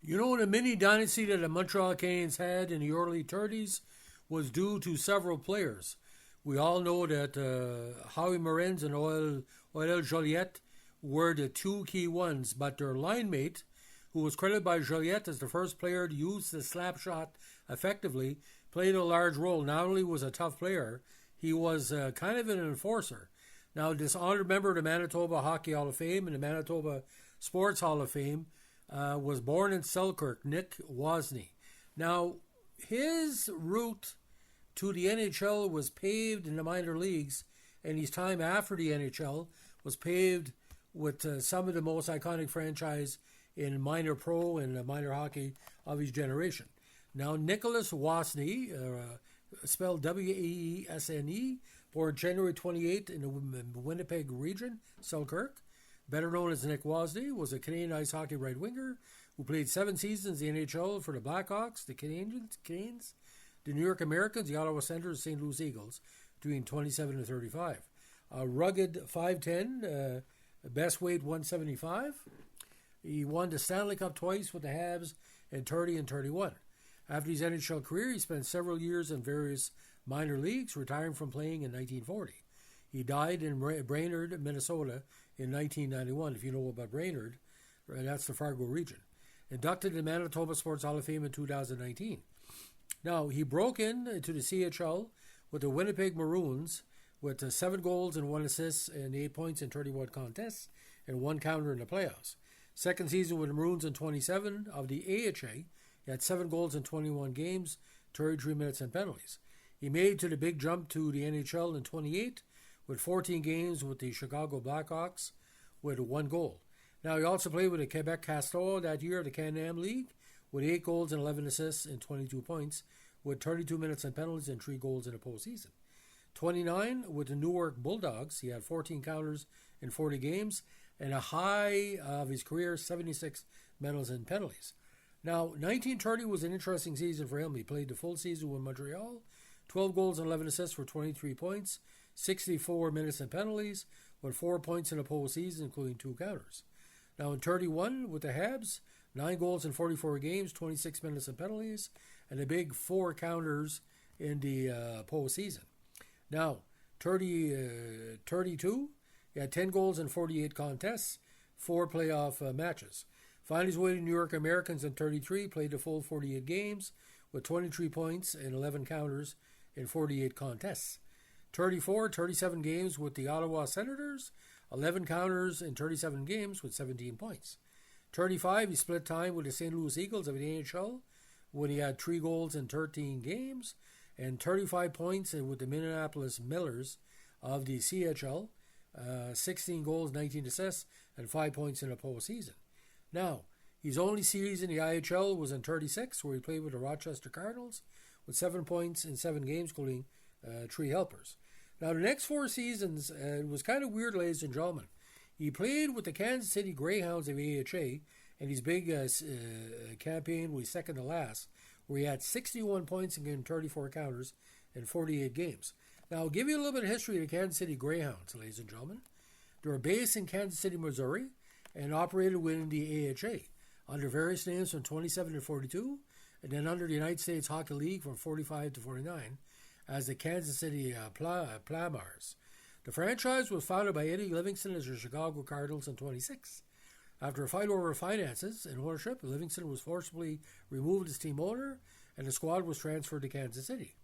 You know, the mini-dynasty that the Montreal Canadiens had in the early 30s was due to several players. We all know that Howie Morenz and Aurel Joliat were the two key ones, but their line mate, who was credited by Joliat as the first player to use the slapshot effectively, played a large role. Not only was a tough player, he was kind of an enforcer. Now, this honored member of the Manitoba Hockey Hall of Fame and the Manitoba Sports Hall of Fame was born in Selkirk, Nick Wasnie. Now, his route to the NHL was paved in the minor leagues, and his time after the NHL was paved with some of the most iconic franchise in minor pro and minor hockey of his generation. Now, Nicholas Wasnie, spelled Wesne, born January 28 in the Winnipeg region, Selkirk, better known as Nick Wasnie, was a Canadian ice hockey right winger who played 7 seasons in the NHL for the Blackhawks, the Canes, the New York Americans, the Ottawa Senators, St. Louis Eagles, between 27 and 35. A rugged 5'10", best weight 175. He won the Stanley Cup twice with the Habs in 30 and 31. After his NHL career, he spent several years in various minor leagues, retiring from playing in 1940. He died in Brainerd, Minnesota in 1991. If you know about Brainerd, that's the Fargo region. Inducted in the Manitoba Sports Hall of Fame in 2019. Now, he broke into the CHL with the Winnipeg Maroons with 7 goals and 1 assist and 8 points in 31 contests and 1 counter in the playoffs. Second season with the Maroons in 27 of the AHA. He had 7 goals in 21 games, 33 minutes and penalties. He made to the big jump to the NHL in 28 with 14 games with the Chicago Blackhawks with 1 goal. Now, he also played with the Quebec Castors that year of the Can-Am League with 8 goals and 11 assists and 22 points with 32 minutes and penalties and 3 goals in the postseason. 29 with the Newark Bulldogs. He had 14 counters in 40 games and a high of his career, 76 medals and penalties. Now, 1930 was an interesting season for him. He played the full season with Montreal, 12 goals and 11 assists for 23 points, 64 minutes and penalties, with 4 points in the postseason, including 2 counters. Now, in 31 with the Habs, 9 goals in 44 games, 26 minutes and penalties, and a big 4 counters in the postseason. Now, 32, he had 10 goals in 48 contests, 4 playoff matches. Found his way to New York Americans in 33, played the full 48 games with 23 points and 11 counters in 48 contests. 34, 37 games with the Ottawa Senators, 11 counters in 37 games with 17 points. 35, he split time with the St. Louis Eagles of the NHL when he had 3 goals in 13 games and 35 points with the Minneapolis Millers of the CHL, 16 goals, 19 assists, and 5 points in the postseason. Now, his only series in the IHL was in 36, where he played with the Rochester Cardinals with 7 points in 7 games, including 3 helpers. Now, the next 4 seasons was kind of weird, ladies and gentlemen. He played with the Kansas City Greyhounds of AHA, and his big campaign was second to last, where he had 61 points in 34 counters in 48 games. Now, I'll give you a little bit of history of the Kansas City Greyhounds, ladies and gentlemen. They were based in Kansas City, Missouri, and operated within the AHA under various names from 27 to 42, and then under the United States Hockey League from 45 to 49 as the Kansas City Plamars. The franchise was founded by Eddie Livingston as the Chicago Cardinals in 26. After a fight over finances and ownership, Livingston was forcibly removed as team owner, and the squad was transferred to Kansas City.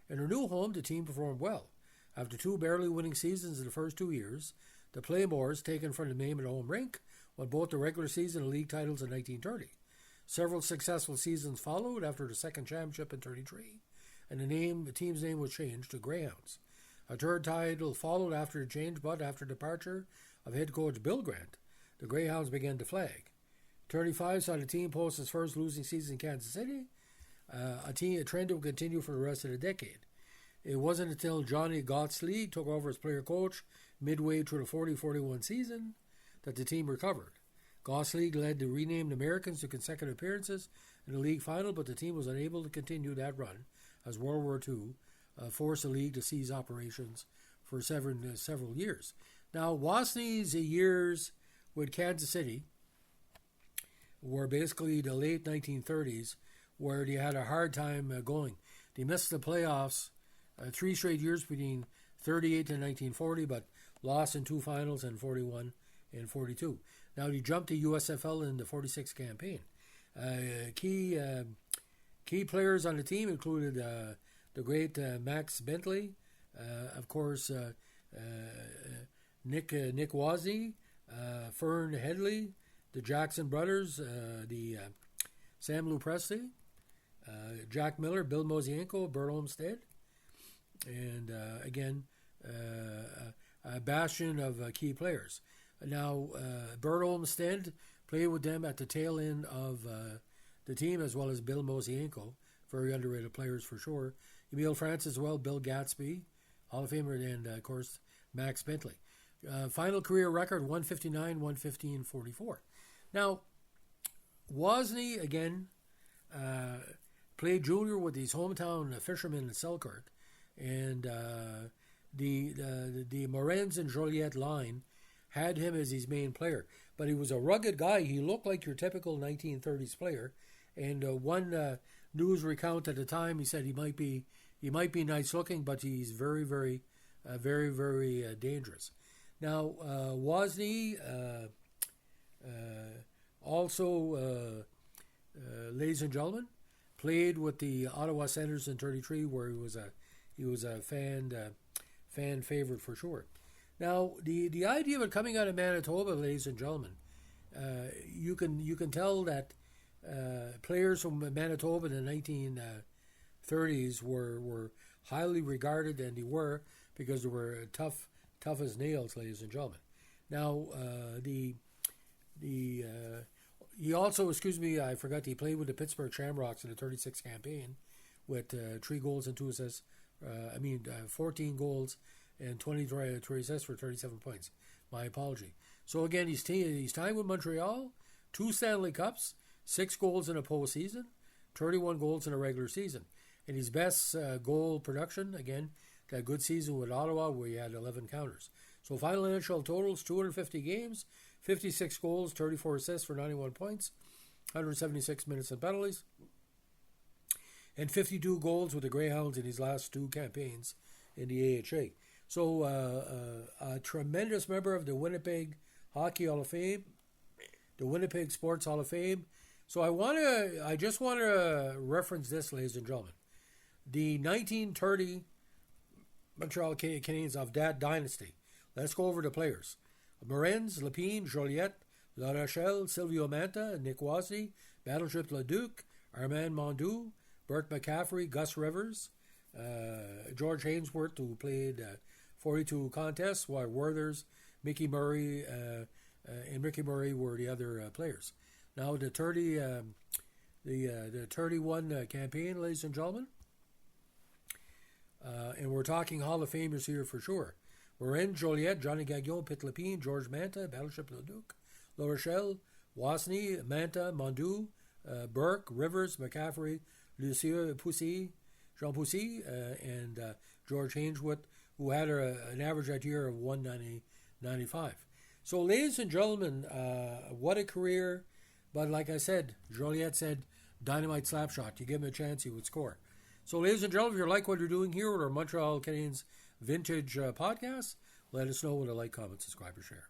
In their new home, the team performed well. After 2 barely winning seasons in the first 2 years, the Playmores, taken from the name of the home rink, won both the regular season and league titles in 1930. Several successful seasons followed after the second championship in 33, and the team's name was changed to Greyhounds. A third title followed after the change, but after departure of head coach Bill Grant, the Greyhounds began to flag. 35 saw the team post its first losing season in Kansas City, a trend that would continue for the rest of the decade. It wasn't until Johnny Gottslee took over as player coach midway through the 40-41 season that the team recovered. Gottslee led the renamed Americans to consecutive appearances in the league final, but the team was unable to continue that run as World War II forced the league to cease operations for several years. Now, Wasnie's years with Kansas City were basically the late 1930s, where they had a hard time going. They missed the playoffs 3 straight years between 38 and 1940, but lost in 2 finals in 41 and 42. Now they jumped to USFL in the 46 campaign. Key players on the team included the great Max Bentley, of course, Nick Wasnie, Fern Headley, the Jackson brothers, the Sam Lou Presley, Jack Miller, Bill Mosienko, Bert Olmsted, and again, a bastion of key players. Now, Bert Olmsted played with them at the tail end of the team, as well as Bill Mosienko, very underrated players for sure. Emile Francis as well, Bill Gatsby, Hall of Famer, and of course Max Bentley. Final career record 159, 115, 44. Now, Wasnie again played junior with his hometown fishermen in Selkirk, and the Morenz and Joliat line had him as his main player. But he was a rugged guy. He looked like your typical 1930s player. And one news recount at the time, he said he might be nice looking, but he's very, very dangerous. Now, Wasnie also, ladies and gentlemen, played with the Ottawa Senators in '33, where he was a fan favorite for sure. Now, the idea of it coming out of Manitoba, ladies and gentlemen, you can tell that players from Manitoba in the 1930s were highly regarded, and they were, because they were tough as nails, ladies and gentlemen. Now, he also, I forgot, he played with the Pittsburgh Shamrocks in the 36 campaign with 3 goals and 2 assists. 14 goals and 23 assists for 37 points. My apology. So again, his time with Montreal, 2 Stanley Cups, 6 goals in a postseason, 31 goals in a regular season. And his best goal production, again, that good season with Ottawa, where he had 11 counters. So final NHL totals, 250 games, 56 goals, 34 assists for 91 points, 176 minutes and penalties, and 52 goals with the Greyhounds in his last 2 campaigns in the AHA. So a tremendous member of the Winnipeg Hockey Hall of Fame, the Winnipeg Sports Hall of Fame. So I just want to reference this, ladies and gentlemen. The 1930 Montreal Canadiens of that dynasty. Let's go over the players. Morenz, Lepine, Joliat, La Rochelle, Silvio Manta, Nick Wasnie, Battleship Leduc, Armand Mondou, Burt McCaffrey, Gus Rivers, George Hainsworth, who played 42 contests, while Werther's, Mickey Murray, and Ricky Murray were the other players. Now the 31 campaign, ladies and gentlemen, and we're talking Hall of Famers here for sure. Morenz, Joliet, Johnny Gagnon, Pit Lepine, George Manta, Battleship Leduc, La Rochelle, Wasnie, Manta, Mondou, Burke, Rivers, McCaffrey, Lucien Poussy, Jean Poussy, and George Hainsworth, who had an average that year of 195. So, ladies and gentlemen, what a career. But like I said, Joliet said, dynamite slap shot. You give him a chance, he would score. So, ladies and gentlemen, if you like what you're doing here with our Montreal Canadiens Vintage podcast, let us know with a like, comment, subscribe, or share.